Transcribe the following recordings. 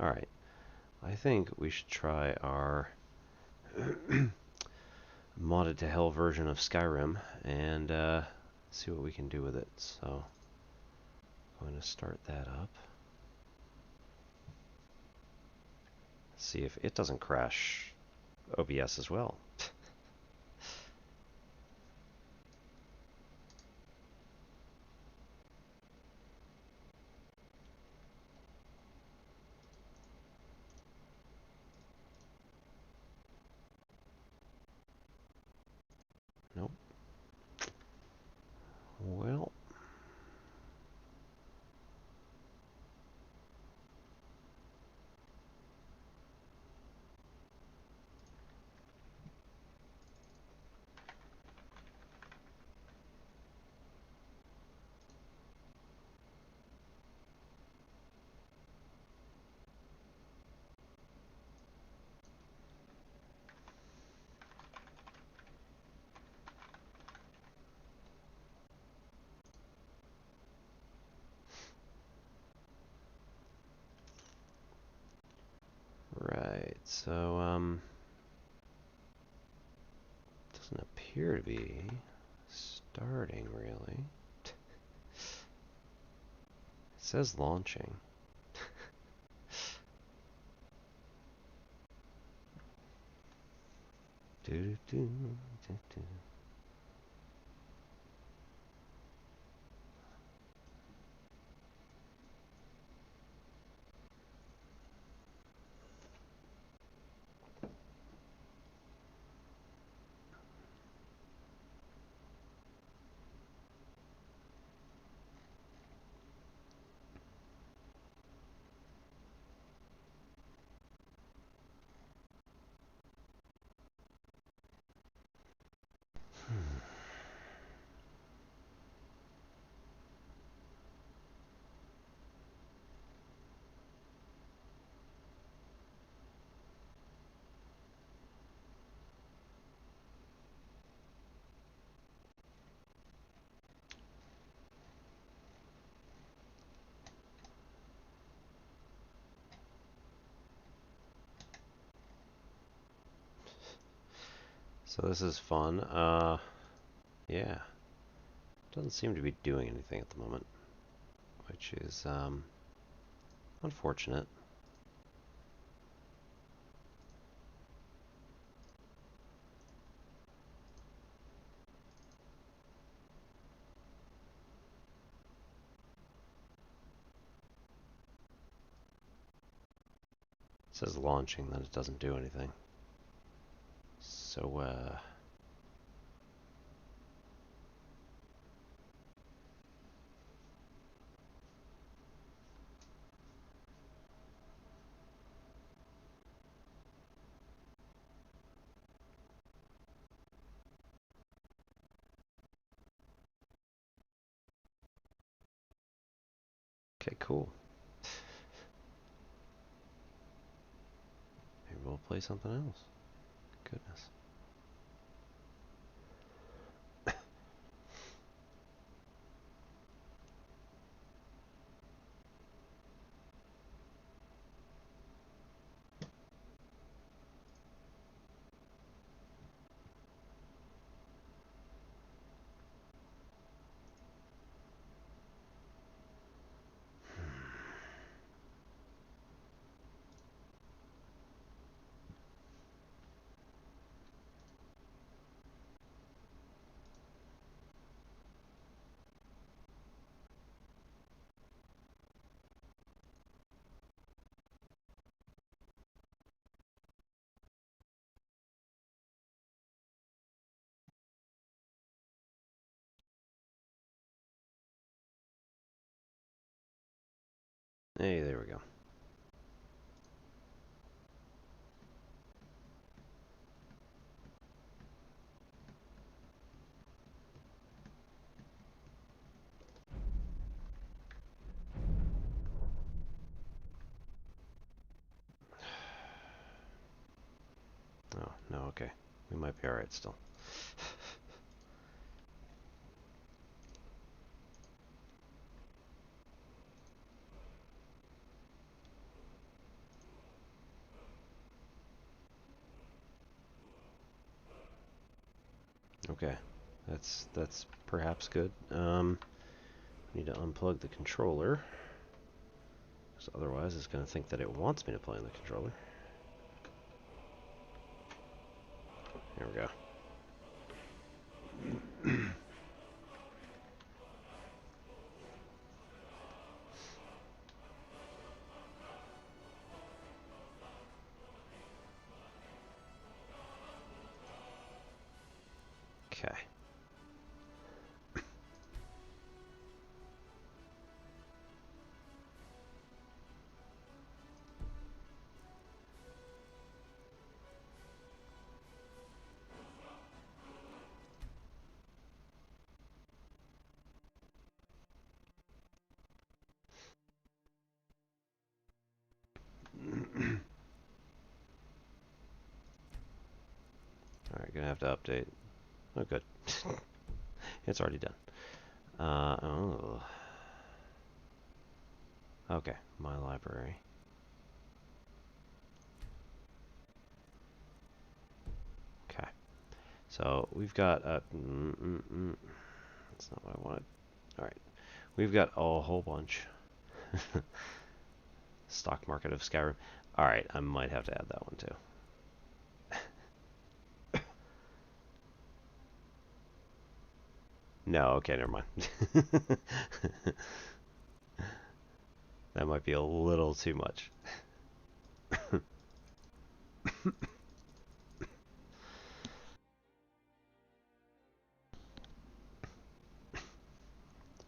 Alright, I think we should try our modded to hell version of Skyrim and see what we can do with it. So, I'm going to start that up. See if it doesn't crash OBS as well. Nope. Well. Right, so, doesn't appear to be starting, really. It says launching. Do do do do. So this is fun. Yeah. Doesn't seem to be doing anything at the moment, which is unfortunate. It says launching, then it doesn't do anything. So, okay, cool. Maybe we'll play something else. Goodness. Hey, there we go. Oh, no, okay. We might be alright still. Okay, that's perhaps good. Need to unplug the controller, because otherwise it's going to think that it wants me to play on the controller. There we go. Okay. Alright, gonna have to update. Oh, good. It's already done. Oh. Okay, my library. Okay. So, we've got a... That's not what I wanted. Alright. We've got a whole bunch. Stock market of Skyrim. Alright, I might have to add that one too. No, okay, never mind. That might be a little too much.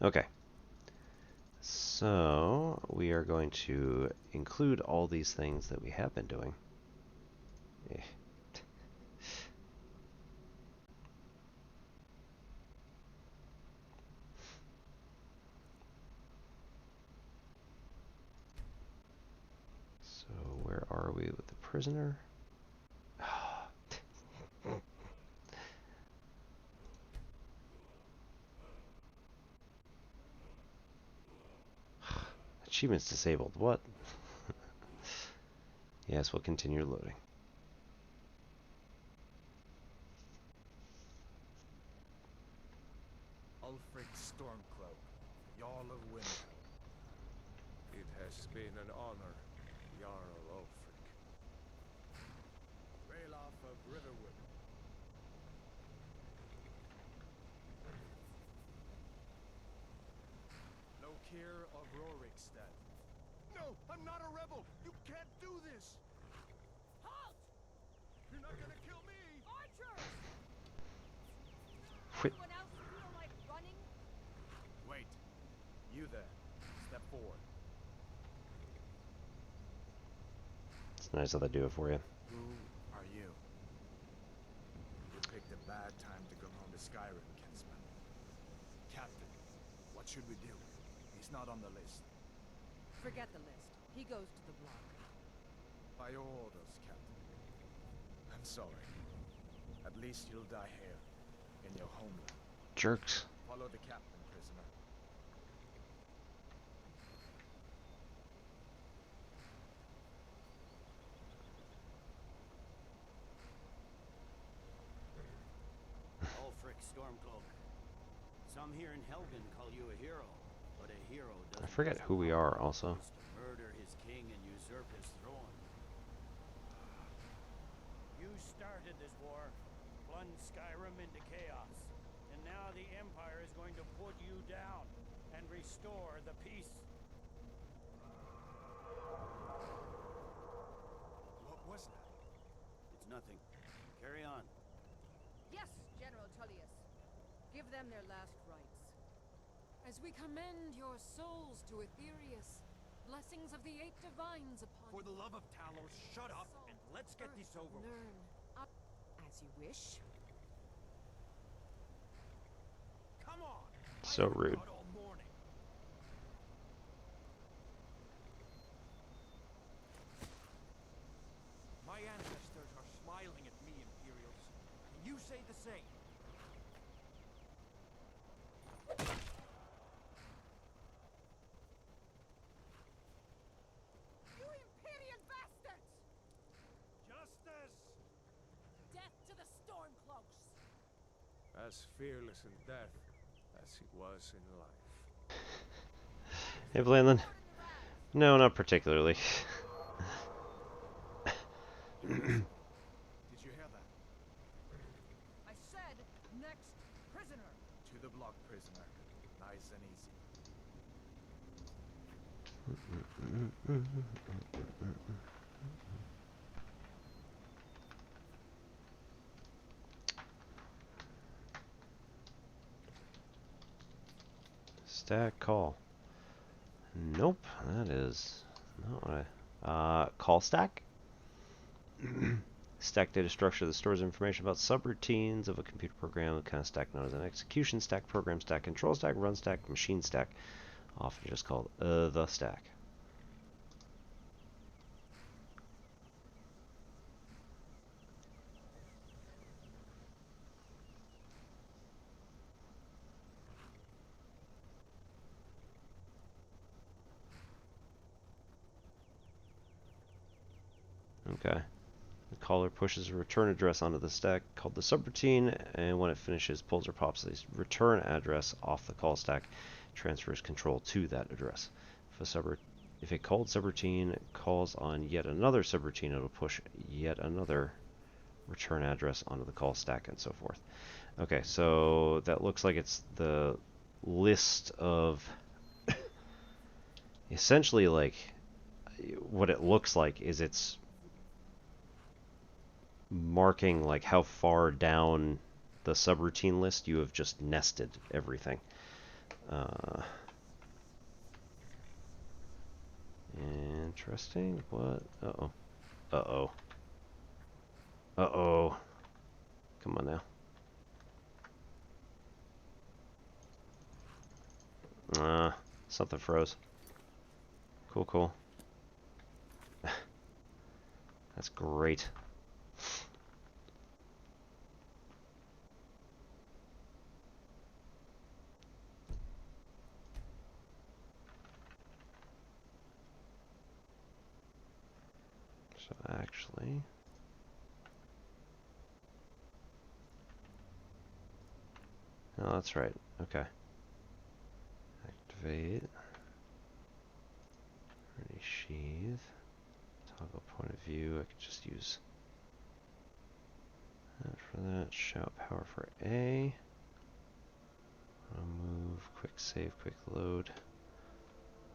Okay. So, we are going to include all these things that we have been doing. So, where are we with the prisoner? Achievements disabled. What? Yes, we'll continue loading. Ulfric Stormcloak, Jarl of Winter. It has been an honor, Jarl Ulfric. Ralof of Riverwood. Lokir of Rorikstead. No, I'm not a rebel! You can't do this! Halt! You're not gonna kill me! Archers! Anyone else feel like running? Wait. You there. Step forward. It's nice how they do it for you. Who are you? You picked a bad time to come home to Skyrim, Kinsman. Captain, what should we do? He's not on the list. Forget the list. He goes to the block. By your orders, Captain. I'm sorry. At least you'll die here, in your homeland. Jerks. Follow the captain, prisoner. Ulfric Stormcloak. Some here in Helgen call you a hero, but a hero doesn't... I forget who we are, also. ...to murder his king and usurp his throne. You started this war, plunged Skyrim into chaos, and now the Empire is going to put you down and restore the peace. What was that? It's nothing. Carry on. Yes, General Tullius. Give them their last rites. As we commend your souls to Aetherius, blessings of the eight divines upon For the love of Talos, shut up and let's get this over with. Learn up As you wish. Come on! So rude. All morning. My ancestors are smiling at me, Imperials. Can you say the same? You Imperial bastards! Justice! death to the Stormcloaks. as fearless in death as he was in life. Hey, Blandlin. No, not particularly. Did you hear that? I said next prisoner. To the block, prisoner. Nice and easy. Stack call. Nope, that is not what I... call stack? Stack data structure that stores information about subroutines of a computer program, the kind of stack known as an execution stack, program stack, control stack, run stack, machine stack, often just called the stack. Okay. The caller pushes a return address onto the stack called the subroutine, and when it finishes, pulls or pops the return address off the call stack, transfers control to that address. If a called subroutine calls on yet another subroutine, it'll push yet another return address onto the call stack, and so forth. Okay, so that looks like it's the list of essentially, like, what it looks like is it's marking like how far down the subroutine list you have just nested everything. Interesting. What? Uh-oh. Uh-oh. Uh-oh. Come on now. Something froze. Cool, cool. That's great. So actually... No, that's right. Okay. Activate. Ready sheath. Toggle point of view. I could just use that for that. Shout power for A. Move. Quick save. Quick load.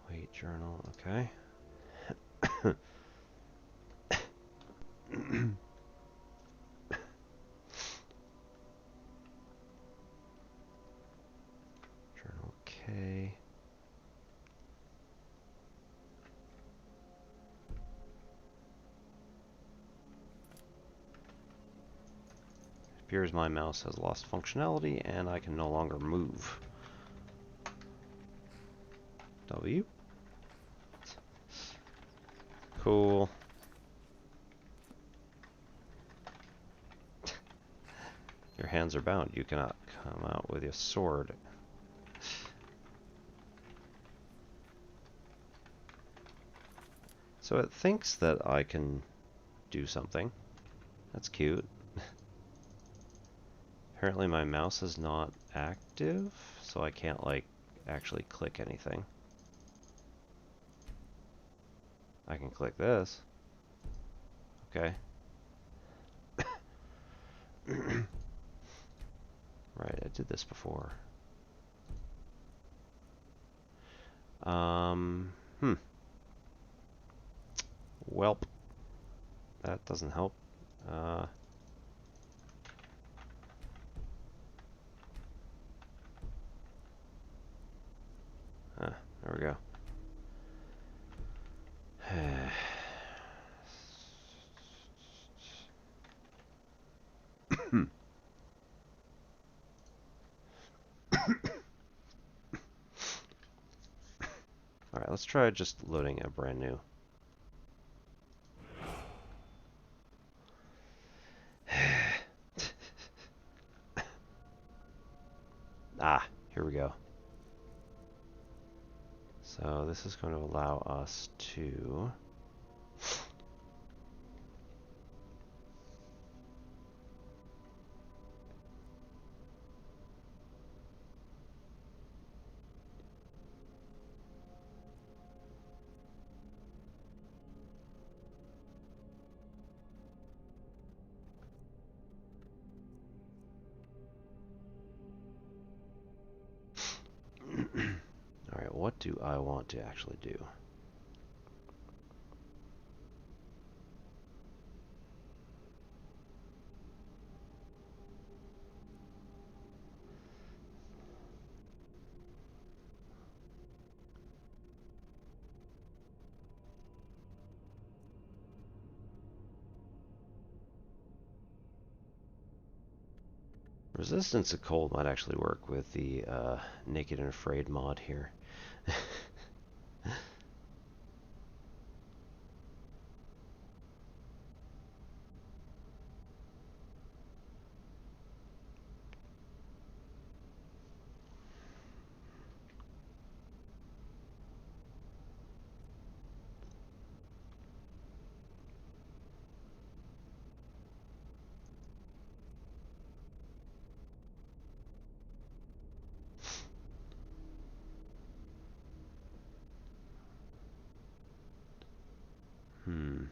Wait. Journal. Okay. Journal K. It appears my mouse has lost functionality and I can no longer move. W. Cool. Your hands are bound. You cannot come out with your sword. So it thinks that I can do something. That's cute. Apparently my mouse is not active, so I can't, like, actually click anything. I can click this. Okay. Right, I did this before. Welp. That doesn't help. There we go. Alright, let's try just loading a brand new. Here we go. So this is going to allow us to what do I want to actually do? Resistance to cold might actually work with the Naked and Afraid mod here. Hmm.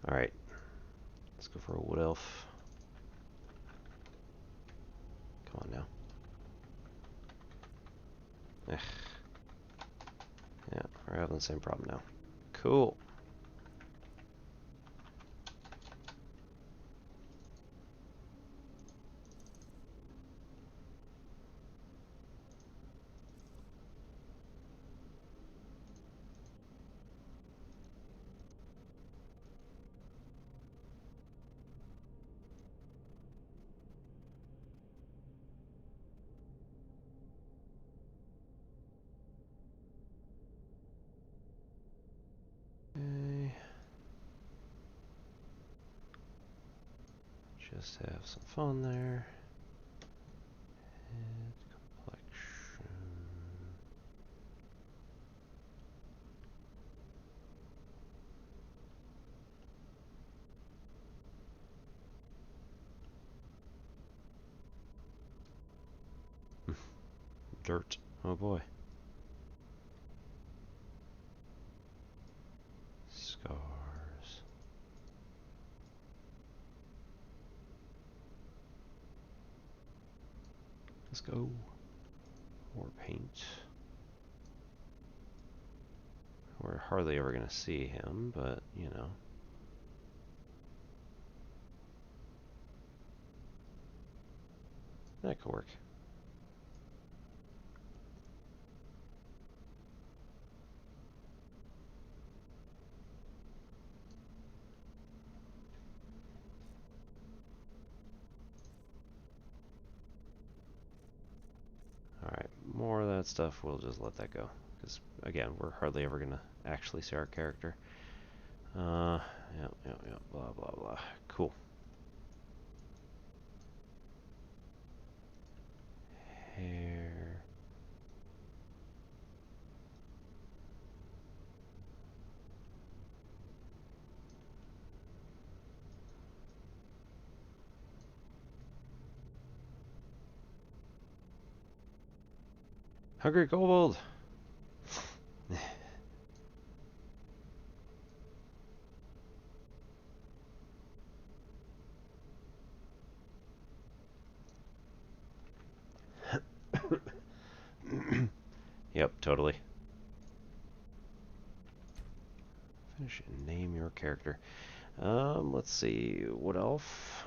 Alright, let's go for a wood elf. Come on now. Ugh. Yeah, we're having the same problem now. Cool. Okay. Just have some fun there. Head complexion. Dirt. Oh boy. Scars. Let's go. More paint. We're hardly ever going to see him, but, you know. That could work. Alright, more of that stuff, we'll just let that go. Because, again, we're hardly ever going to actually see our character. Yeah, blah, blah, blah. Cool. Hair. Hungry Kobold! Yep, totally. Finish and name your character. Let's see. Wood elf.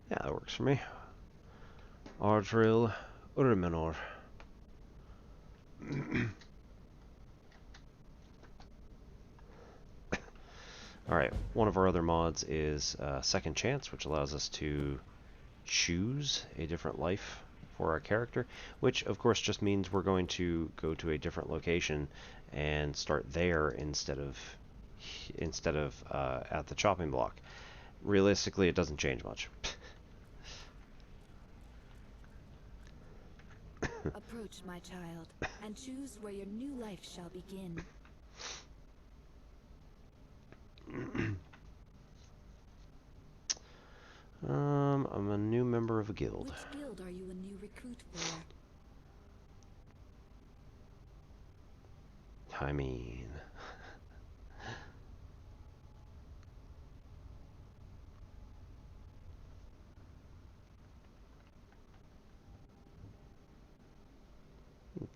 Yeah, that works for me. Ardrill Urmenor. Alright, one of our other mods is Second Chance, which allows us to choose a different life for our character, which of course just means we're going to go to a different location and start there instead of at the chopping block. Realistically, it doesn't change much. Approach, my child, and choose where your new life shall begin. I'm a new member of a guild. Which guild are you a new recruit for? I mean...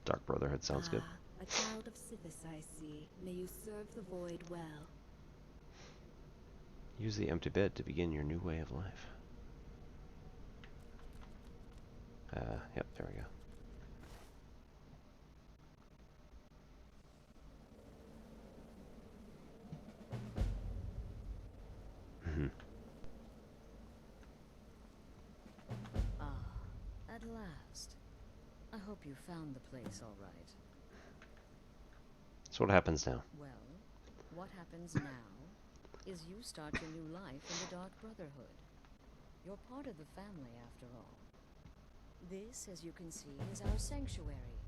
Dark Brotherhood sounds good. A child of Sithis, I see. May you serve the void well. Use the empty bed to begin your new way of life. Yep, there we go. At last. I hope you found the place all right. So what happens now? Well, what happens now is you start your new life in the Dark Brotherhood. You're part of the family, after all. This, as you can see, is our sanctuary.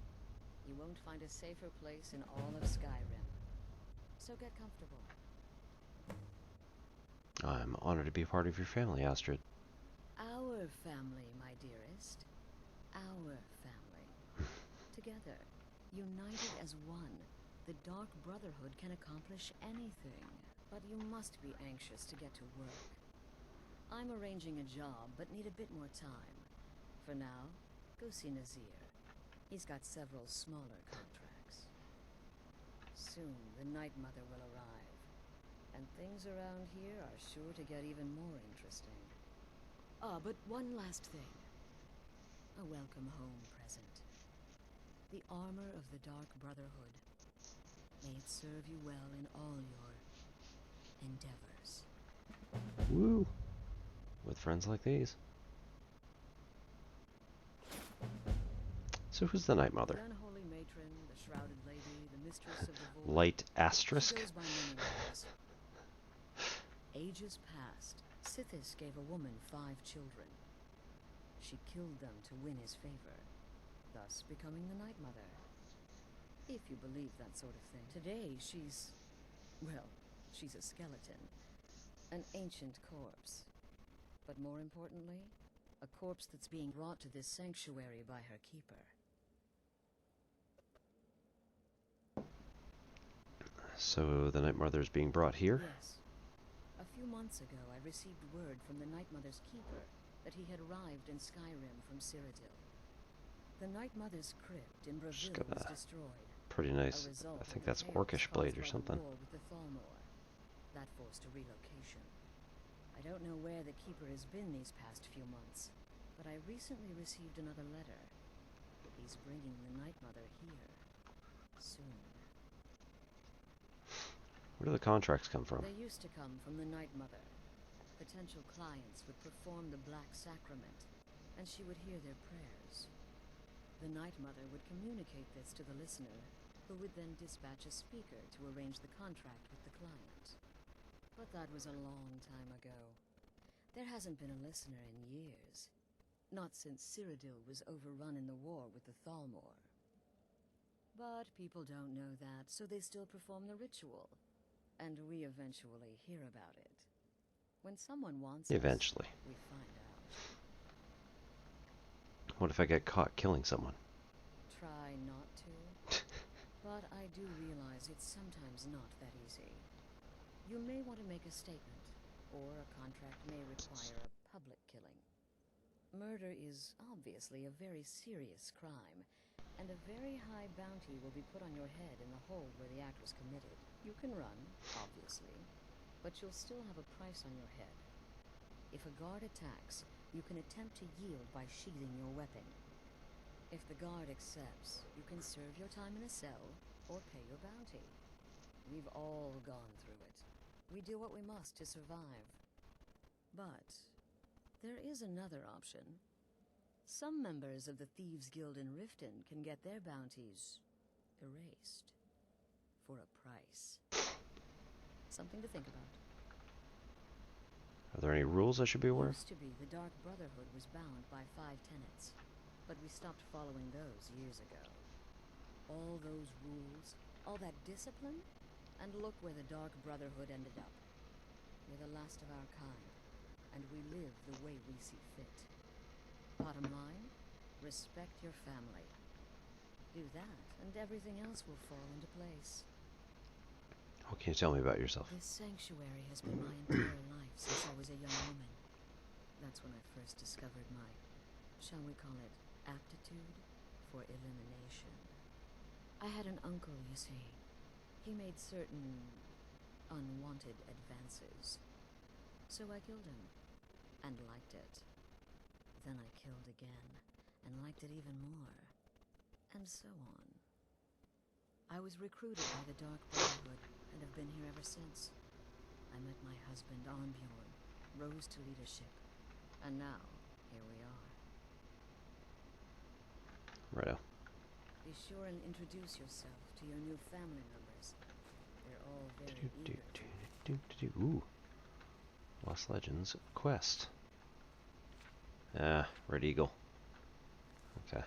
You won't find a safer place in all of Skyrim. So get comfortable. I'm honored to be a part of your family, Astrid. Our family, my dearest. Our family. Together, united as one, the Dark Brotherhood can accomplish anything. But you must be anxious to get to work. I'm arranging a job, but need a bit more time. For now, go see Nazir. He's got several smaller contracts. Soon, the Night Mother will arrive. And things around here are sure to get even more interesting. But one last thing. A welcome home present. The armor of the Dark Brotherhood. May it serve you well in all your endeavors. Woo! With friends like these. So who's the Night Mother? The unholy matron, the shrouded lady, the mistress of the void. Light asterisk? She goes by many names. Ages past, Sithis gave a woman 5 children. She killed them to win his favor, thus becoming the Night Mother. If you believe that sort of thing. Today, she's a skeleton. An ancient corpse. But more importantly, a corpse that's being brought to this sanctuary by her keeper. So the Night Mother is being brought here? Yes. A few months ago, I received word from the Night Mother's keeper that he had arrived in Skyrim from Cyrodiil. The Night Mother's crypt in Brotherhood was destroyed. Pretty nice. I think that's Orcish Blade or something. With the Thalmor. That forced a relocation. I don't know where the keeper has been these past few months, but I recently received another letter. He's bringing the Night Mother here. Soon. Where do the contracts come from? They used to come from the Night Mother. Potential clients would perform the Black Sacrament, and she would hear their prayers. The Night Mother would communicate this to the listener, who would then dispatch a speaker to arrange the contract with the client. But that was a long time ago. There hasn't been a listener in years. Not since Cyrodiil was overrun in the war with the Thalmor. But people don't know that, so they still perform the ritual. And we eventually hear about it. When someone wants Eventually. us, we find out. What if I get caught killing someone? Try not to. But I do realize it's sometimes not that easy. You may want to make a statement, or a contract may require a public killing. Murder is obviously a very serious crime, and a very high bounty will be put on your head in the hold where the act was committed. You can run, obviously, but you'll still have a price on your head. If a guard attacks, you can attempt to yield by sheathing your weapon. If the guard accepts, you can serve your time in a cell, or pay your bounty. We've all gone through it. We do what we must to survive. But there is another option. Some members of the Thieves Guild in Riften can get their bounties erased for a price. Something to think about. Are there any rules I should be aware of? Used to be the Dark Brotherhood was bound by 5 tenets, but we stopped following those years ago. All those rules, all that discipline, and look where the Dark Brotherhood ended up. We're the last of our kind, and we live the way we see fit. Bottom line, respect your family. Do that, and everything else will fall into place. What can you tell me about yourself? This sanctuary has been my entire life since I was a young woman. That's when I first discovered my, shall we call it, aptitude for elimination. I had an uncle, you see. He made certain unwanted advances. So I killed him, and liked it. Then I killed again, and liked it even more. And so on. I was recruited by the Dark Brotherhood, and have been here ever since. I met my husband, Armbjorn, rose to leadership, and now, here we are. Righto. Be sure and introduce yourself to your new family members. They're all very eager to... Ooh. Lost Legends quest. Ah, Red Eagle. Okay.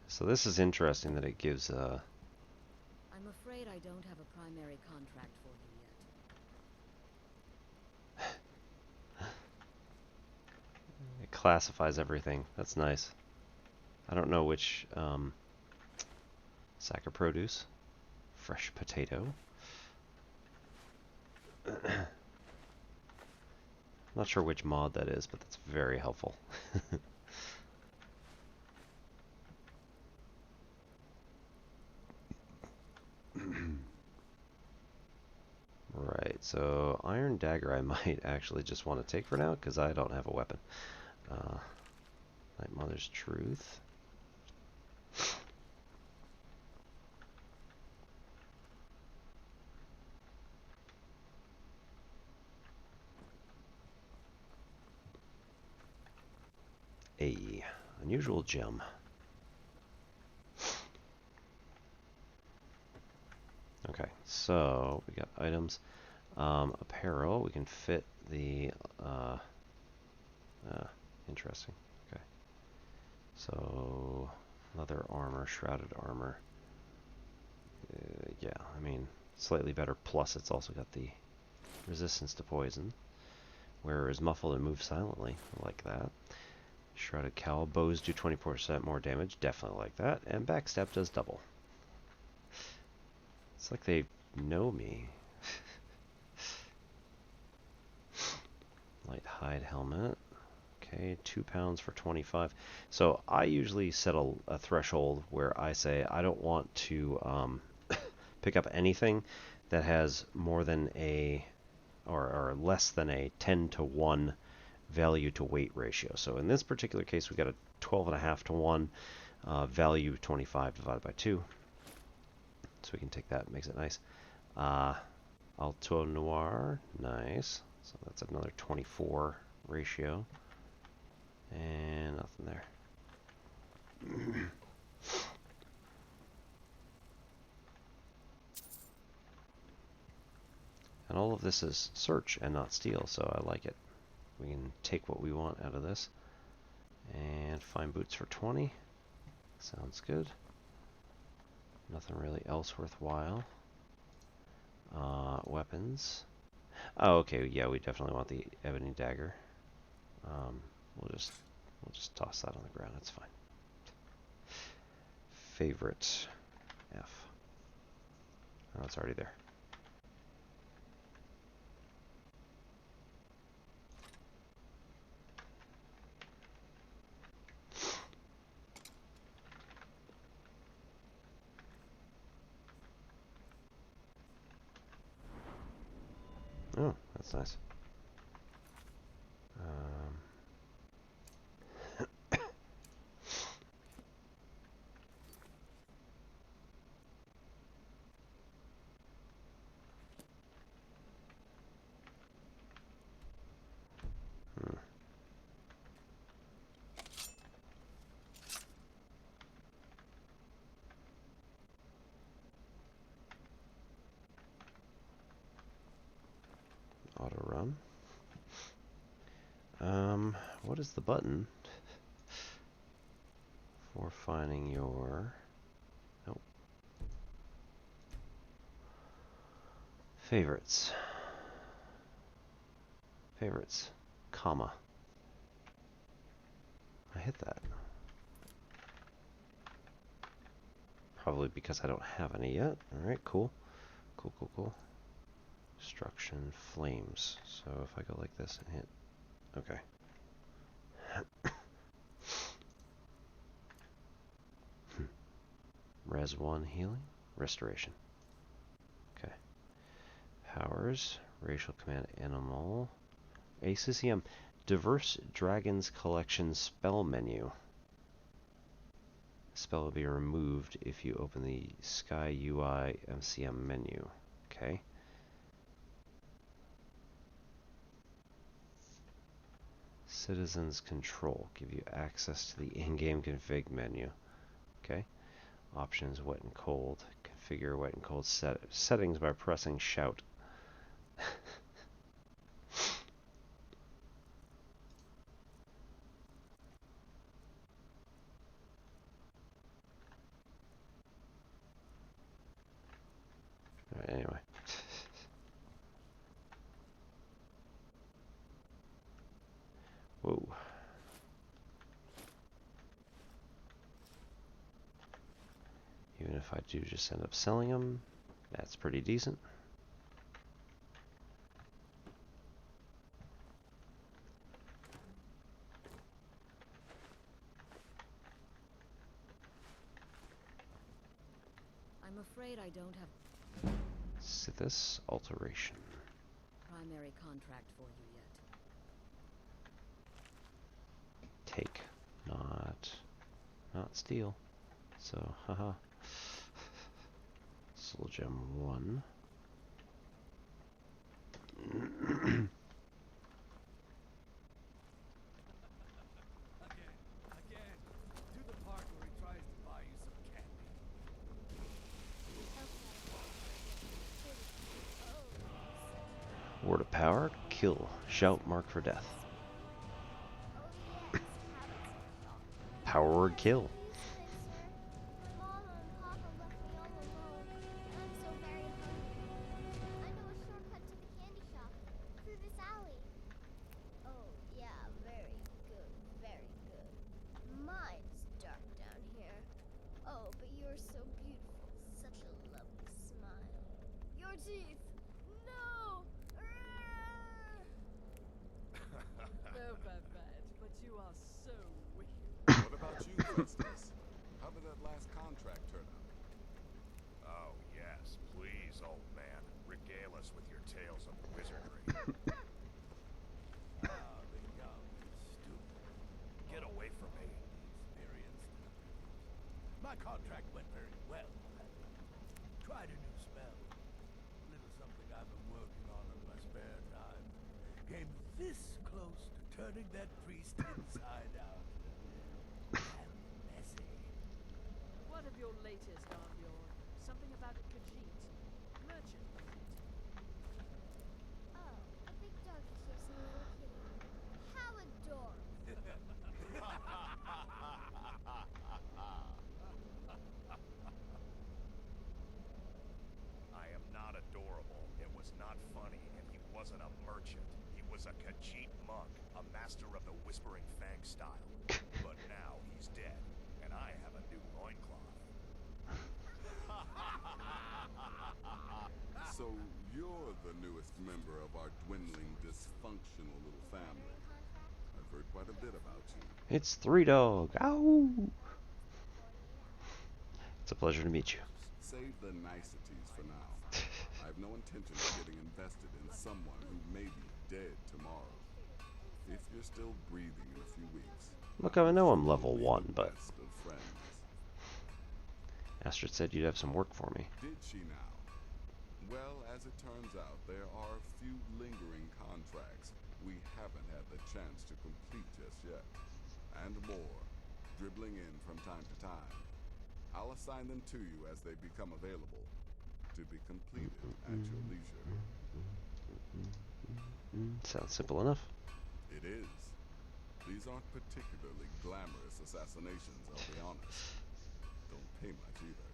So this is interesting that it gives I'm afraid I don't have a primary contract for you yet. it classifies everything. That's nice. I don't know which sack of produce. Fresh potato. Not sure which mod that is, but that's very helpful. Right, so Iron Dagger I might actually just want to take for now, because I don't have a weapon. Night Mother's Truth. A unusual gem. Okay, so we got items. Apparel, we can fit the interesting. Okay. So leather armor, shrouded armor. Yeah, I mean, slightly better, plus it's also got the resistance to poison. Wearer is muffled and moves silently. I like that. Shrouded cowl. Bows do 24% more damage. Definitely like that. And backstab does double. It's like they know me. Light hide helmet. Okay, 2 pounds for 25. So I usually set a threshold where I say I don't want to pick up anything that has more than a or less than a 10-to-1 value to weight ratio. So in this particular case, we got a 12.5-to-1 value 25 divided by 2. So we can take that, makes it nice. Alto Noir, nice. So that's another 24 ratio. And nothing there. And all of this is search and not steal, so I like it. We can take what we want out of this. And find boots for 20. Sounds good. Nothing really else worthwhile. Weapons. Oh, okay, yeah, we definitely want the ebony dagger. We'll just toss that on the ground. That's fine. Favorite F. Oh, it's already there. Oh, that's nice. Auto run. What is the button for finding your... Nope. Favorites. Favorites, comma. I hit that. Probably because I don't have any yet. Alright, cool. Cool, cool, cool. Destruction, flames. So if I go like this and hit... Okay. Res 1 healing. Restoration. Okay. Powers. Racial command animal. ACCM. Diverse Dragons Collection spell menu. Spell will be removed if you open the Sky UI MCM menu. Okay. Citizens Control. Give you access to the in-game config menu. Okay. Options, wet and cold. Configure wet and cold settings by pressing shout. Alright, anyway. Whoa. Even if I do just end up selling them, that's pretty decent. I'm afraid I don't have Sithis alteration. primary contract for you yet. Take, not steal. So, haha. Soul Gem 1. Again. To the part where he tries to buy you some candy. Word of power, kill, shout, mark for death. Power word kill. What about you, Festus? How did that last contract turn out? Oh, yes. Please, old man. Regale us with your tales of wizardry. The young and stupid. Get away from me. Experienced. My contract went very well. Tried a new spell. Little something I've been working on in my spare time. Came this close to turning that priest inside out. Messy. What of your latest, Arvior? Something about a Khajiit. Merchant, was it? Oh, a big dog chasing a little kitty. How adorable. I am not adorable. It was not funny, and he wasn't a merchant. He was a Khajiit monk, a master of the Whispering Fang style. But now he's dead, and I have a new loincloth. So you're the newest member of our dwindling, dysfunctional little family. I've heard quite a bit about you. It's Three Dog. Ow! It's a pleasure to meet you. Save the niceties for now. I have no intention of getting invested in someone who may be dead tomorrow. If you're still breathing in a few weeks. Look, I know I'm level we'll be 1, the but best of friends. Astrid said you'd have some work for me. Did she now? Well, as it turns out, there are a few lingering contracts we haven't had the chance to complete just yet. And more, dribbling in from time to time. I'll assign them to you as they become available, to be completed at your leisure. Sounds simple enough. It is. These aren't particularly glamorous assassinations, I'll be honest. Don't pay much either.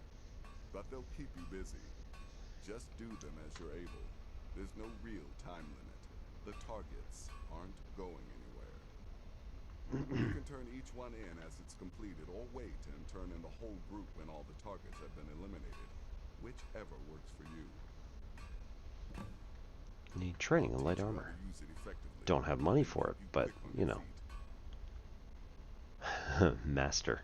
But they'll keep you busy. Just do them as you're able. There's no real time limit. The targets aren't going anywhere. You can turn each one in as it's completed, or wait and turn in the whole group when all the targets have been eliminated. Whichever works for you. Need training in light armor. Don't have money for it, but, you know. Master.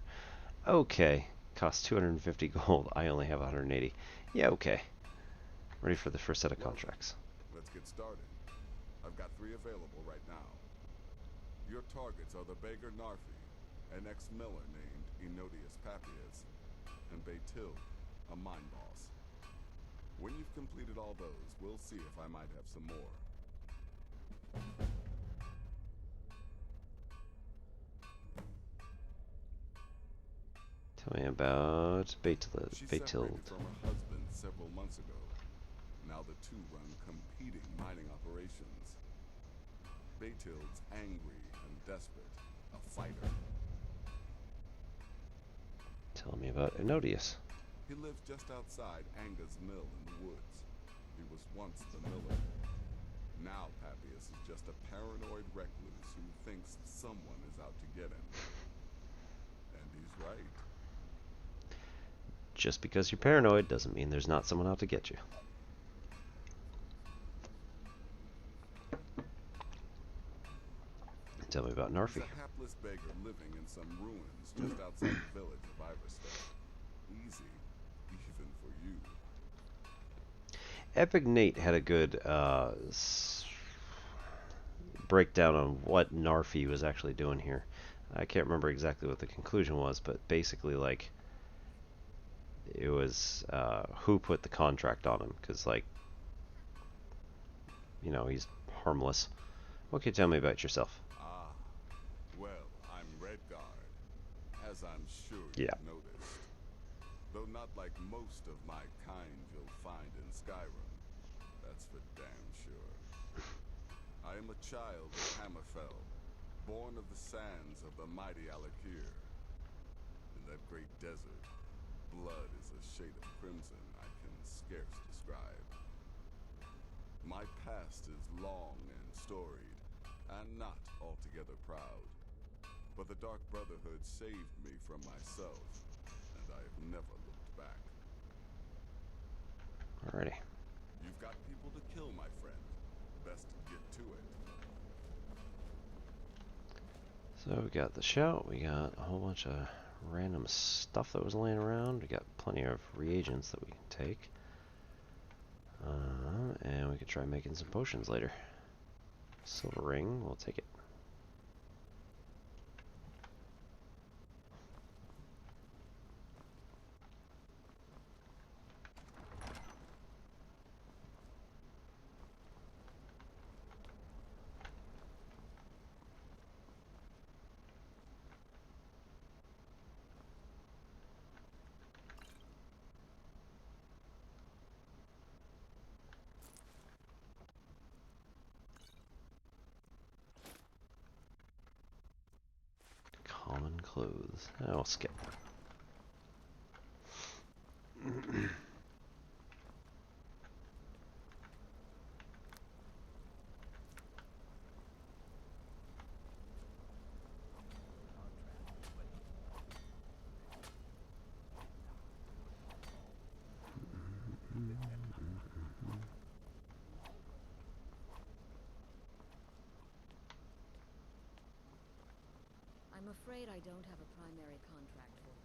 Okay. Costs 250 gold. I only have 180. Yeah, okay. Ready for the first set of contracts. Let's get started. I've got 3 available right now. Your targets are the beggar Narfi, an ex-miller named Enodius Papias, and Baytil, a mine boss. When you've completed all those, we'll see if I might have some more. Tell me about Baytil. She separated from her husband several months ago. Now the two run competing mining operations. Baytil's angry and desperate, a fighter. Tell me about Enodius. He lives just outside Anga's mill in the woods. He was once the miller. Now Papias is just a paranoid recluse who thinks someone is out to get him. And he's right. Just because you're paranoid doesn't mean there's not someone out to get you. Tell me about Narfi. He's a hapless beggar living in some ruins just outside the village of Iverstead. Easy, even for you. Epic Nate had a good breakdown on what Narfi was actually doing here. I can't remember exactly what the conclusion was, but basically, like, it was who put the contract on him, because, like, you know, he's harmless. What can you tell me about yourself? Well, I'm Redguard, as I'm sure Yeah. you've noticed. Though not like most of my kind you'll find in Skyrim. That's for damn sure. I am a child of Hammerfell, born of the sands of the mighty Alakir. In that great desert, blood is a shade of crimson I can scarce describe. My past is long and storied, and not altogether proud. But the Dark Brotherhood saved me from myself, and I have never looked back. Alrighty. You've got people to kill, my friend. Best get to it. So we got the shout, we got a whole bunch of random stuff that was laying around, we got plenty of reagents that we can take. And we could try making some potions later. Silver ring, we'll take it. Common clothes. I'll skip. I'm afraid I don't have a primary contract for you.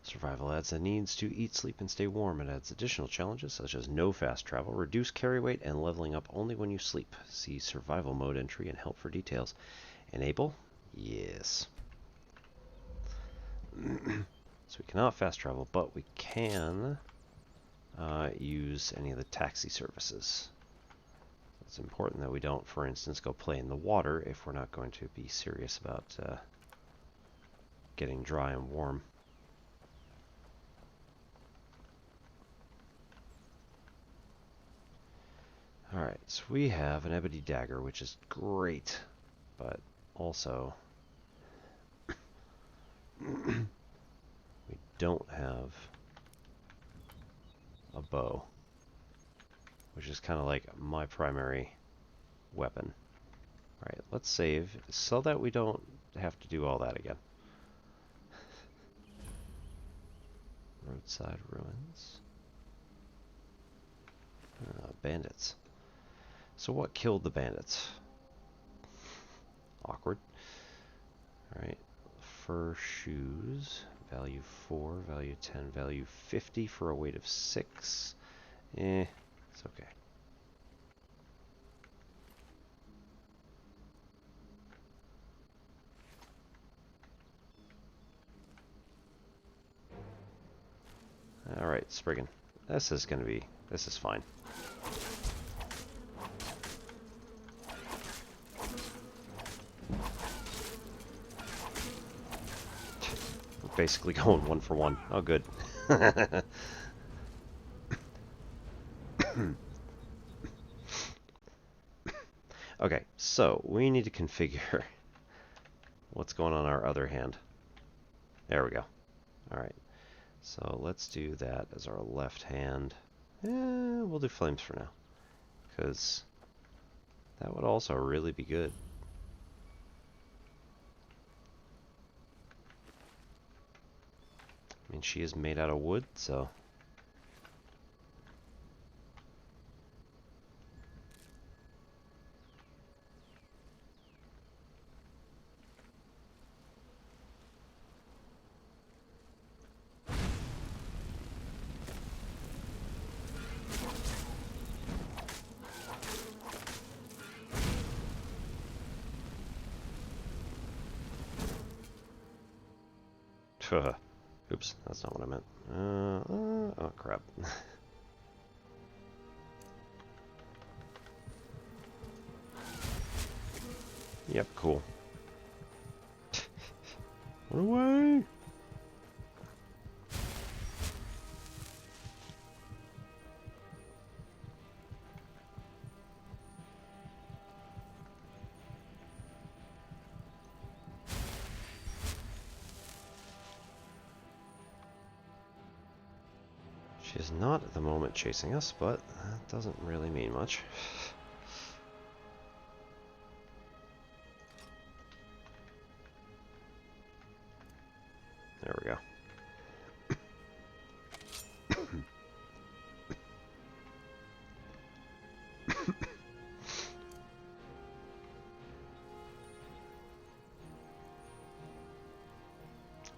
Survival adds the needs to eat, sleep, and stay warm. It adds additional challenges such as no fast travel, reduced carry weight, and leveling up only when you sleep. See survival mode entry and help for details. Enable? Yes. So we cannot fast travel, but we can use any of the taxi services. It's important that we don't, for instance, go play in the water if we're not going to be serious about getting dry and warm. Alright, so we have an ebony dagger, which is great, but also we don't have a bow, which is kind of like my primary weapon. Alright, let's save so that we don't have to do all that again. Roadside ruins. Bandits. So what killed the bandits? Awkward. Alright. Fur shoes. Value 4, value 10, value 50 for a weight of 6. It's okay. Alright, Spriggan. This is fine. We're basically going 1 for 1. Oh, good. Okay, so we need to configure what's going on our other hand. There we go. Alright. So let's do that as our left hand. We'll do flames for now, because that would also really be good. I mean, she is made out of wood, so... Oops, that's not what I meant. Oh crap. Yep, cool. Run away! She is not at the moment chasing us, but that doesn't really mean much. There we go.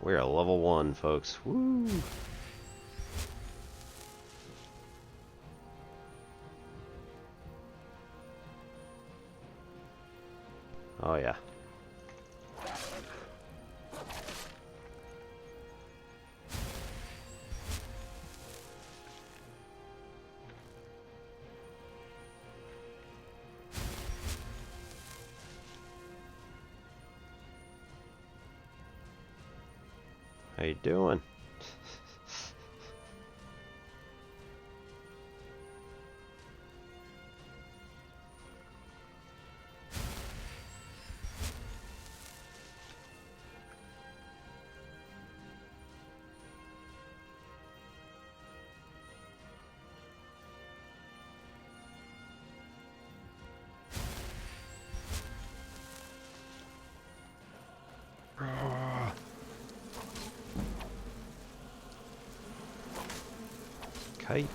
We're at level 1, folks. Woo! Oh yeah. How you doing? Kite.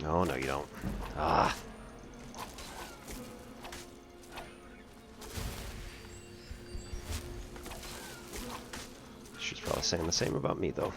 No, no, you don't. Ah. She's probably saying the same about me, though.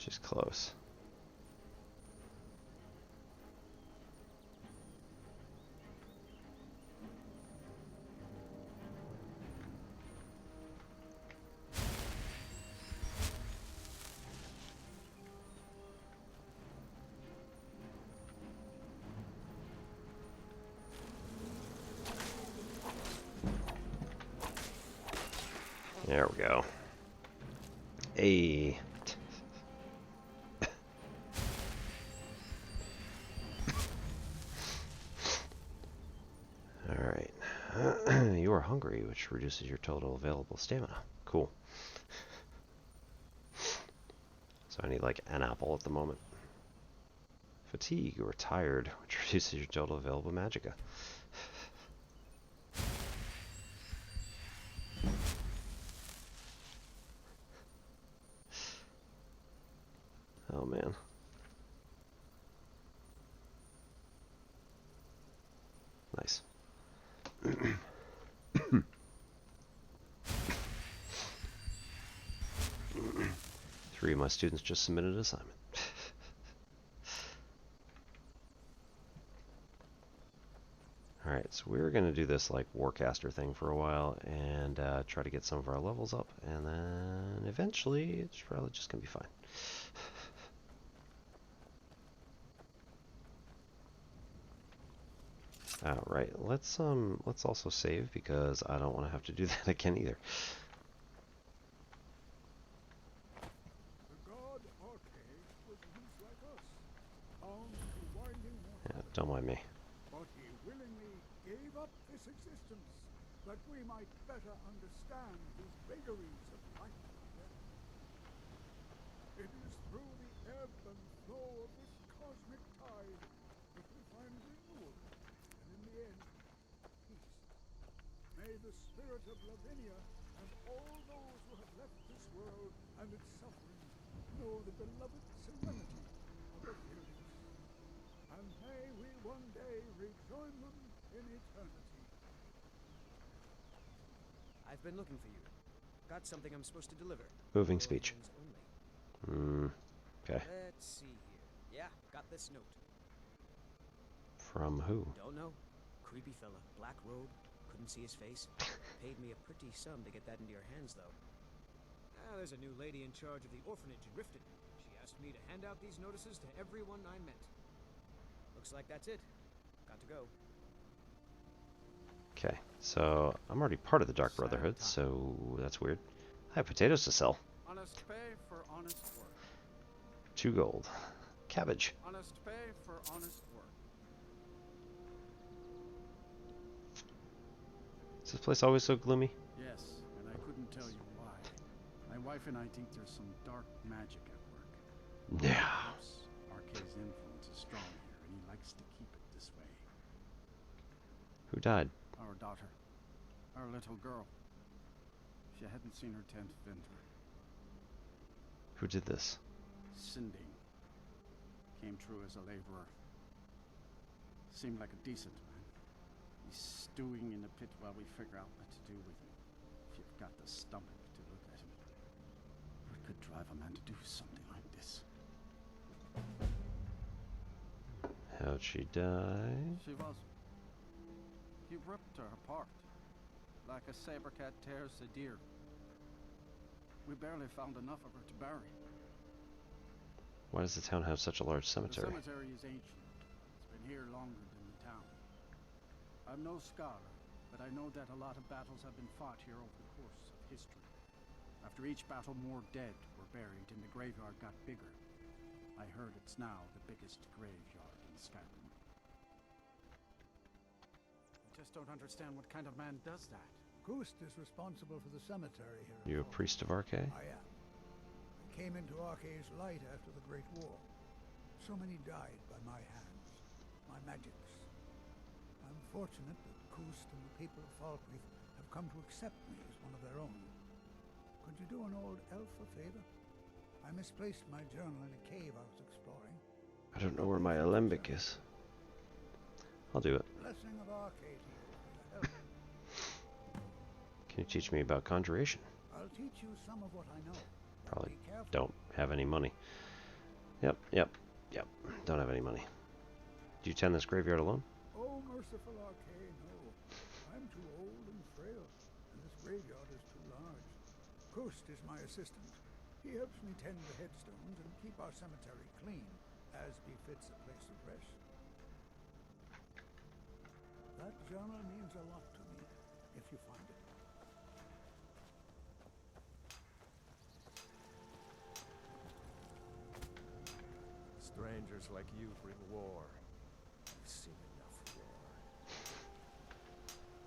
She's close. There we go. Hey. Alright. You are hungry, which reduces your total available stamina. Cool. So I need like an apple at the moment. Fatigue or tired, which reduces your total available magicka. Oh man. Nice. Three of my students just submitted an assignment. Alright, so we're going to do this like Warcaster thing for a while and try to get some of our levels up, and then eventually it's probably just going to be fine. Alright, let's also save because I don't want to have to do that again either. Yeah, don't mind me. But he willingly gave up this existence, that we might better understand his vagaries of life and death. It is through the ebb and flow of this cosmic tide that we find renewal, and in the end, peace. May the spirit of Lavinia and all those who have left this world and its suffering know the beloved serenity of Aetherius. And may we one day rejoin them in eternity. I've been looking for you. Got something I'm supposed to deliver. Moving speech. Okay. Let's see here. Yeah, got this note. From who? Don't know. Creepy fella. Black robe. Couldn't see his face. Paid me a pretty sum to get that into your hands, though. There's a new lady in charge of the orphanage in Riften. She asked me to hand out these notices to everyone I met. Looks like that's it. Got to go. Okay, so I'm already part of the Dark Brotherhood, so that's weird. I have potatoes to sell. Honest pay for honest work. 2 gold. Cabbage. Honest pay for honest work. Is this place always so gloomy? Yes, and I couldn't tell you why. My wife and I think there's some dark magic at work. Yeah. Arkay's influence is strong here, and he likes to keep it this way. Who died? Our daughter. Our little girl. She hadn't seen her 10th winter. Who did this? Sinding. Came through as a laborer. Seemed like a decent man. He's stewing in the pit while we figure out what to do with him. If you've got the stomach to look at him. What could drive a man to do something like this? How'd she die? She was. He ripped her apart. Like a saber cat tears a deer. We barely found enough of her to bury. Why does the town have such a large cemetery? The cemetery is ancient. It's been here longer than the town. I'm no scholar, but I know that a lot of battles have been fought here over the course of history. After each battle, more dead were buried, and the graveyard got bigger. I heard it's now the biggest graveyard in Skyrim. I just don't understand what kind of man does that. Gust is responsible for the cemetery here. You a priest of Arkay? I am. I came into Arkay's light after the Great War. So many died by my hands, my magics. I'm fortunate that Gust and the people of Falkreath have come to accept me as one of their own. Could you do an old elf a favor? I misplaced my journal in a cave I was exploring. I don't know where my alembic is. I'll do it. Blessing of Arkay to you for your help. Can you teach me about conjuration? I'll teach you some of what I know. Probably Be careful. don't have any money. Yep, yep, yep. Don't have any money. Do you tend this graveyard alone? Oh, merciful arcane, no. I'm too old and frail, and this graveyard is too large. Ghost is my assistant. He helps me tend the headstones and keep our cemetery clean, as befits a place of rest. That journal means a lot to me, if you find it. Strangers like you bring war. I've seen enough war.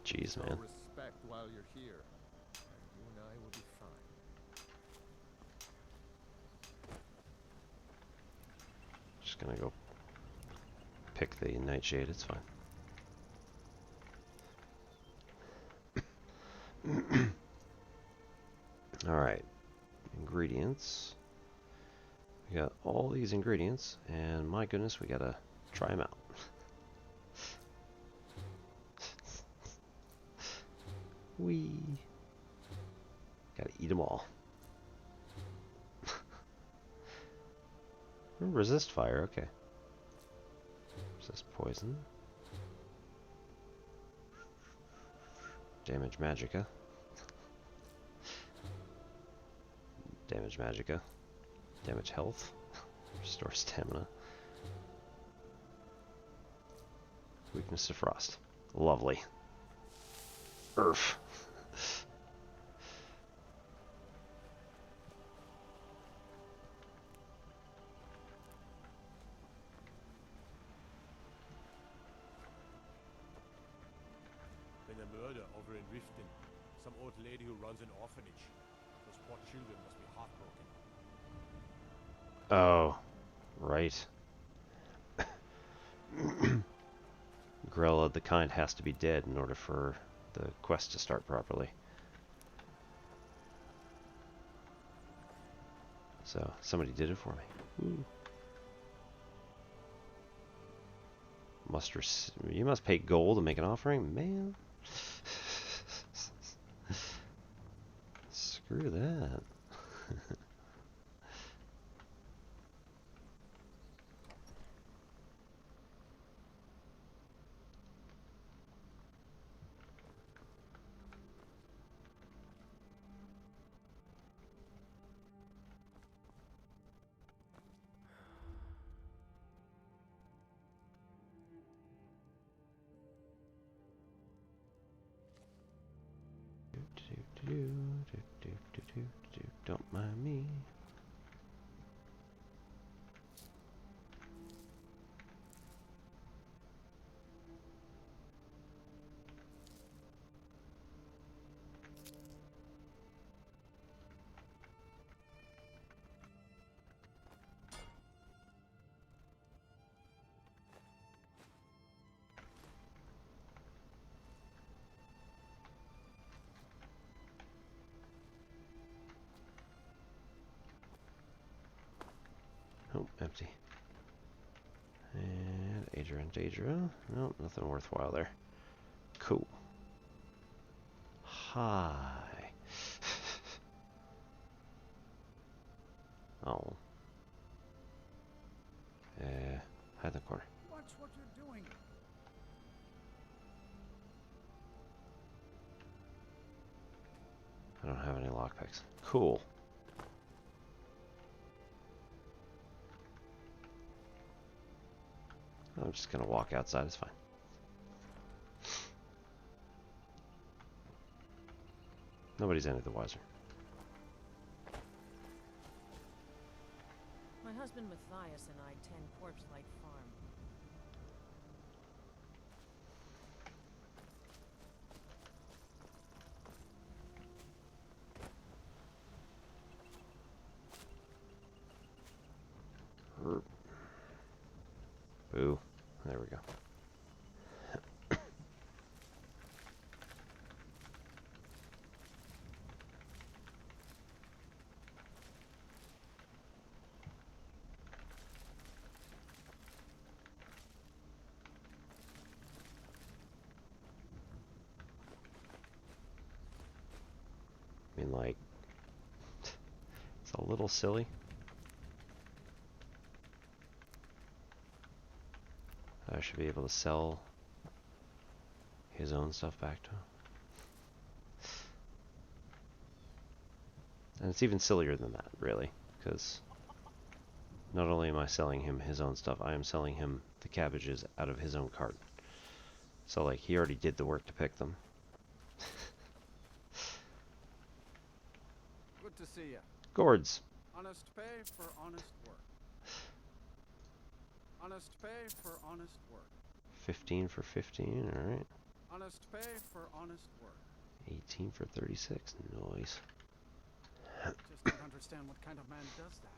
Jeez, Show man. respect while you're here, and you and I will be fine. Just gonna go pick the nightshade, it's fine. Alright, ingredients. We got all these ingredients, and my goodness, we gotta try them out. We gotta eat them all. Resist fire, okay. Resist poison. Damage magicka. Damage magicka. Damage health. Restore stamina. Weakness to frost. Lovely. Earth. Been a murder over in Riften. Some old lady who runs an orphanage. Those poor children must be heartbroken. Oh, right. Grella the Kind has to be dead in order for the quest to start properly. So, somebody did it for me. Ooh. You must pay gold to make an offering? Man. Screw that. Don't mind me. Oh, empty. And Adra and Daedra. No, nothing worthwhile there. Cool. Hi. Oh. Hide in the corner. Watch what you're doing. I don't have any lockpicks. Cool. I'm just gonna walk outside, it's fine. Nobody's any the wiser. My husband Matthias and I tend Corpse Light Farm. Boo. There we go. I mean, like, it's a little silly. I should be able to sell his own stuff back to him. And it's even sillier than that, really, because not only am I selling him his own stuff, I am selling him the cabbages out of his own cart. So, like, he already did the work to pick them. Good to see you. Gourds. Honest pay for honest work. Honest pay for honest work. 15 for 15, alright. Honest pay for honest work. 18 for 36, nice. Just don't understand what kind of man does that.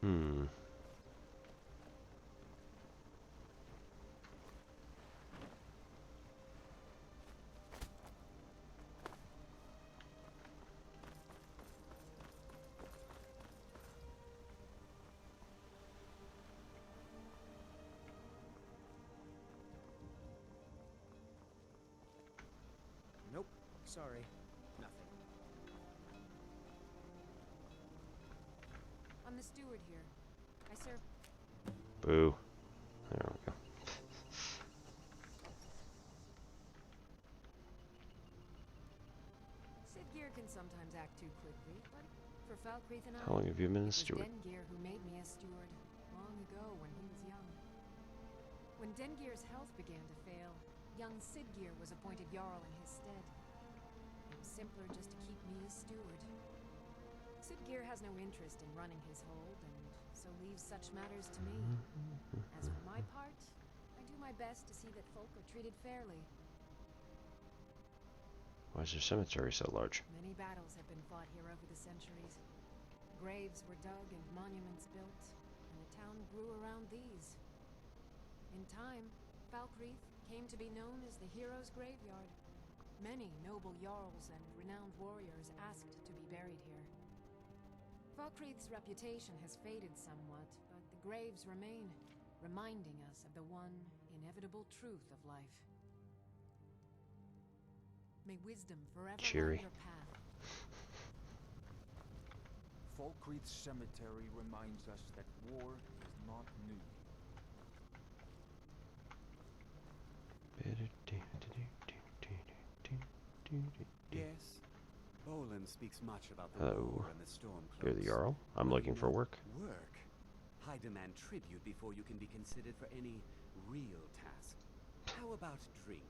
Hmm. Nope. Sorry. Nothing. I'm the steward here. I serve. Boo. There we go. Sidgear can sometimes act too quickly, but for Falkreath and I, How long have you been a it was steward? Dengeir who made me a steward long ago when he was young. When Dengeir's health began to fail, young Sidgeir was appointed Jarl in his stead. It was simpler just to keep me as steward. Sidgeir has no interest in running his hold, and so leaves such matters to me. As for my part, I do my best to see that folk are treated fairly. Why is your cemetery so large? Many battles have been fought here over the centuries. Graves were dug and monuments built, and the town grew around these. In time, Falkreath came to be known as the Heroes' Graveyard. Many noble jarls and renowned warriors asked to be buried here. Falkreath's reputation has faded somewhat, but the graves remain, reminding us of the one inevitable truth of life. May wisdom forever Cheery. light your path. Falkreath Cemetery reminds us that war is not new. Yes. Olin speaks much about the Hello. war and the storm You're the Jarl? I'm looking for work. Work? I demand tribute before you can be considered for any real task. How about drink?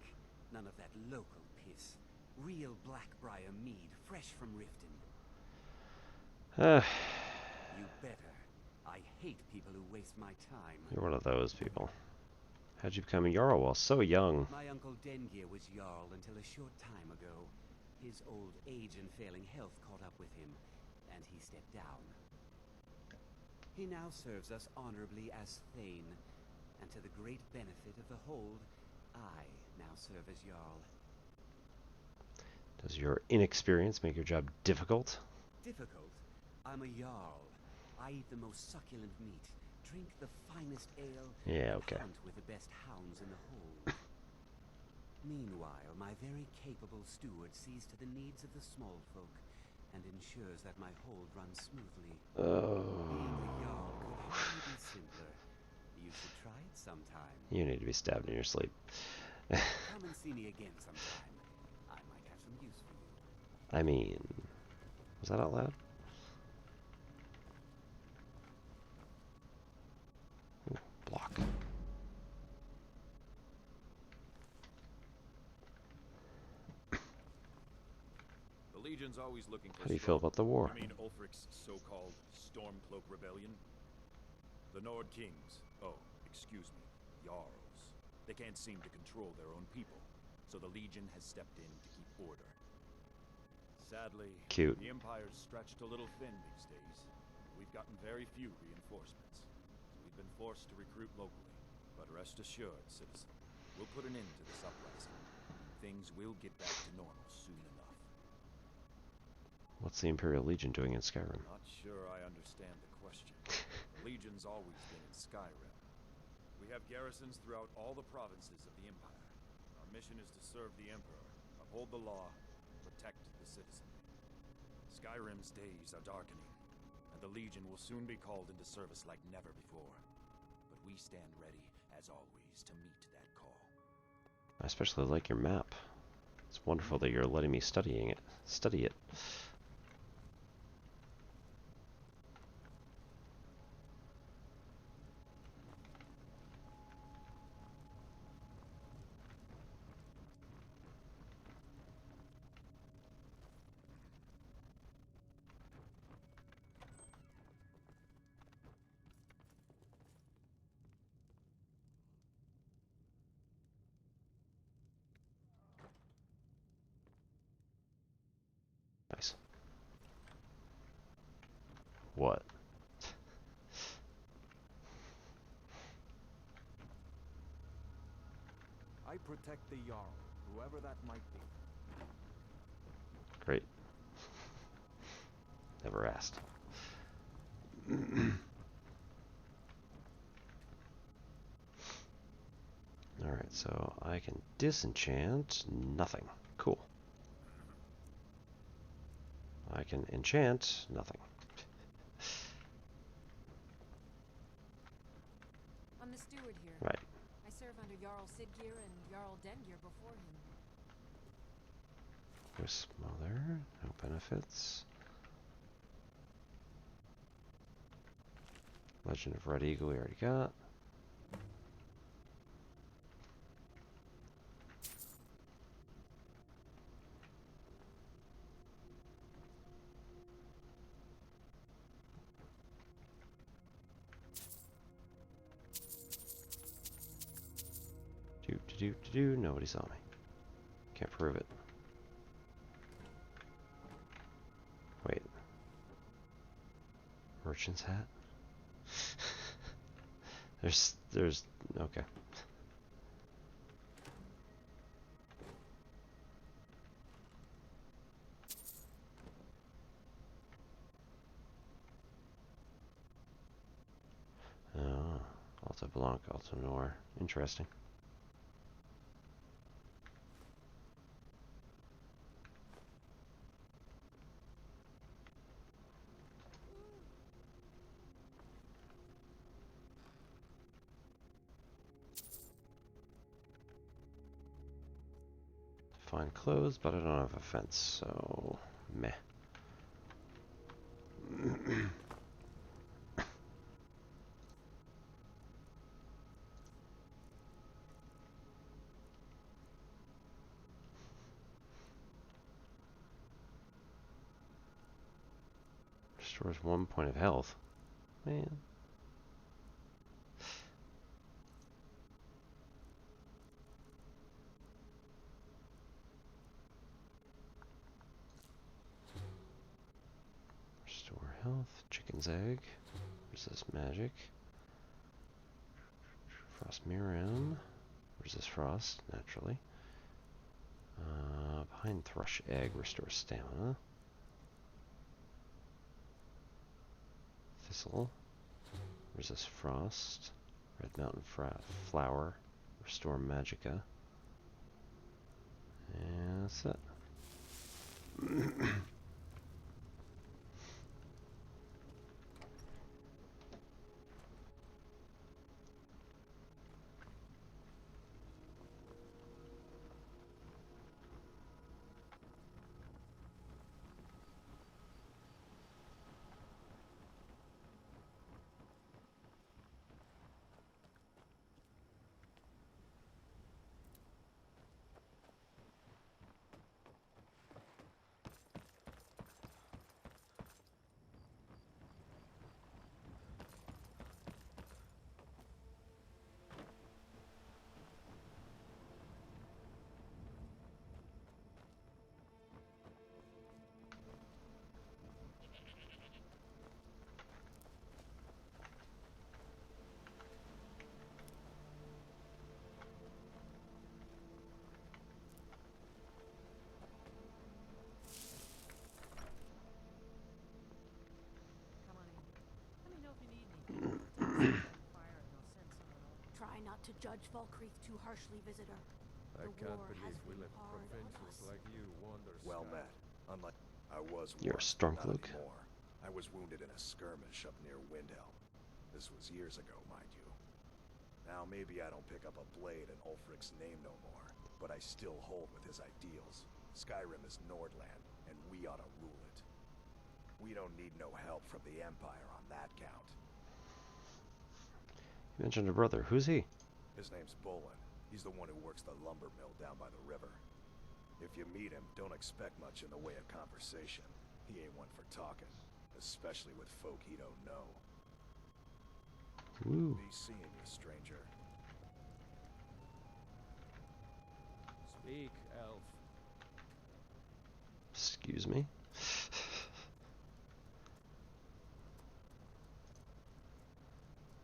None of that local piss. Real Blackbriar mead, fresh from Riften. You better. I hate people who waste my time. You're one of those people. How'd you become a Jarl while so young? My uncle Dengeir was Jarl until a short time ago. His old age and failing health caught up with him, and he stepped down. He now serves us honorably as Thane, and to the great benefit of the hold, I now serve as Jarl. Does your inexperience make your job difficult? Difficult? I'm a Jarl. I eat the most succulent meat, drink the finest ale, Yeah, and okay. hunt with the best hounds in the hold. Meanwhile, my very capable steward sees to the needs of the small folk and ensures that my hold runs smoothly. Being a Jarl could hardly be simpler. You should try it sometime. You need to be stabbed in your sleep. Come and see me again sometime. I might have some use for you. I mean, was that out loud? Ooh, block. The Legion's always looking for How do you feel about the war? You mean Ulfric's so-called Stormcloak Rebellion? The Nord Kings, oh, excuse me, Jarls. They can't seem to control their own people, so the Legion has stepped in to keep order. Sadly, Cute. the Empire's stretched a little thin these days. We've gotten very few reinforcements, so we've been forced to recruit locally. But rest assured, citizen, we'll put an end to this uprising. Things will get back to normal soon enough. What's the Imperial Legion doing in Skyrim? Not sure I understand the question. The Legion's always been in Skyrim. We have garrisons throughout all the provinces of the Empire. Our mission is to serve the Emperor, uphold the law, protect the citizenry. Skyrim's days are darkening, and the Legion will soon be called into service like never before. But we stand ready, as always, to meet that call. I especially like your map. It's wonderful that you're letting me study it. Nice. What? I protect the Jarl, whoever that might be. Great. Never asked. Alright, so I can disenchant nothing. Cool. I can enchant nothing. I'm the steward here. Right. I serve under Jarl Siggeir and Jarl Dengeir before him. Wisp Mother, no benefits. Legend of Red Eagle we already got. Nobody saw me. Can't prove it. Wait. Merchant's hat? there's okay. Oh, Alta Blanc, Alta Noir. Interesting. Fine clothes, but I don't have a fence, so meh. Restores 1 point of health. Man. Restore health. Chicken's egg. Resist magic. Frost Miram. Resist frost, naturally. Behind Thrush Egg. Restore stamina. Thistle. Resist frost. Red Mountain Flower. Restore magicka. And that's it. to judge Falkreath too harshly, visitor. I The can't war has believe we been let hard on provincials us. like you wander Well Skyrim. met. Unlike I was You're a once, strong but not Luke. anymore. I was wounded in a skirmish up near Windhelm. This was years ago, mind you. Now maybe I don't pick up a blade in Ulfric's name no more, but I still hold with his ideals. Skyrim is Nordland, and we ought to rule it. We don't need no help from the Empire on that count. You mentioned a brother. Who's he? His name's Bolin. He's the one who works the lumber mill down by the river. If you meet him, don't expect much in the way of conversation. He ain't one for talking, especially with folk he don't know. Woo. Be seeing you, stranger. Speak, elf. Excuse me.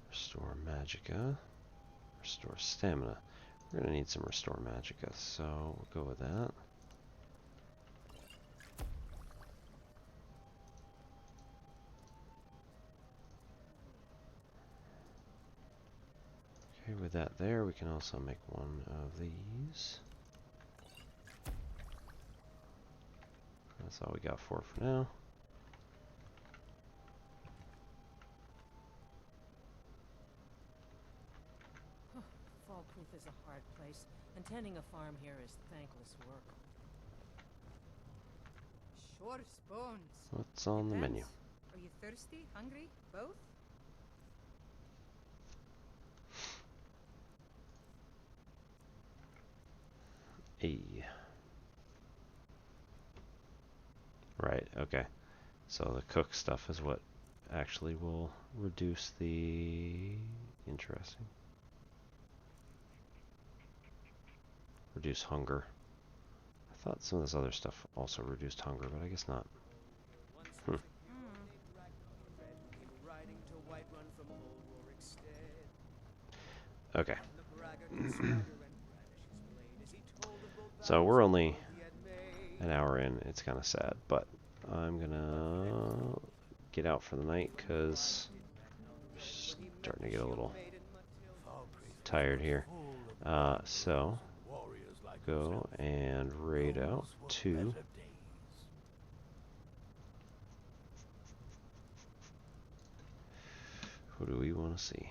Restore magicka. Restore stamina. We're gonna need some restore magicka, so we'll go with that. Okay, with that there, we can also make one of these. That's all we got for now. Falkreath is a hard place, and tending a farm here is thankless work. Sure, spoons. What's on the menu? Are you thirsty, hungry, both? Right, okay. So the cook stuff is what actually will reduce the... Interesting. Reduce hunger. I thought some of this other stuff also reduced hunger, but I guess not. Hmm. Okay. So we're only an hour in. It's kind of sad, but I'm gonna get out for the night because I'm starting to get a little tired here. So go and raid out to who do we want to see?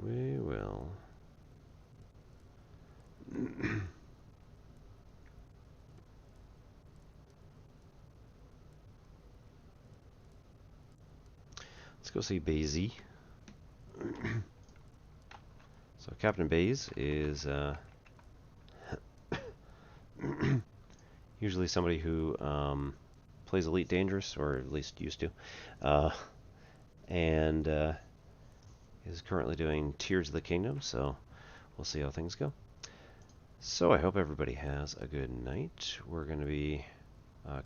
We will. Let's go see Basie. So Captain Baze is usually somebody who plays Elite Dangerous, or at least used to, and is currently doing Tears of the Kingdom, so we'll see how things go. So I hope everybody has a good night. We're going to be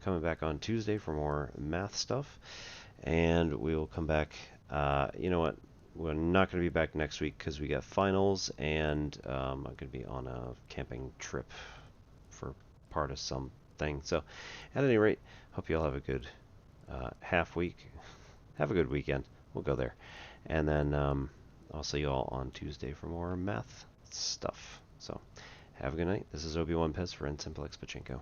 coming back on Tuesday for more math stuff, and we will come back. You know what? We're not going to be back next week because we got finals, and I'm going to be on a camping trip for part of something. So at any rate, hope you all have a good half week. Have a good weekend. We'll go there. And then I'll see you all on Tuesday for more math stuff. So have a good night. This is Obi-Wan Pez for N Simple X Pachinko.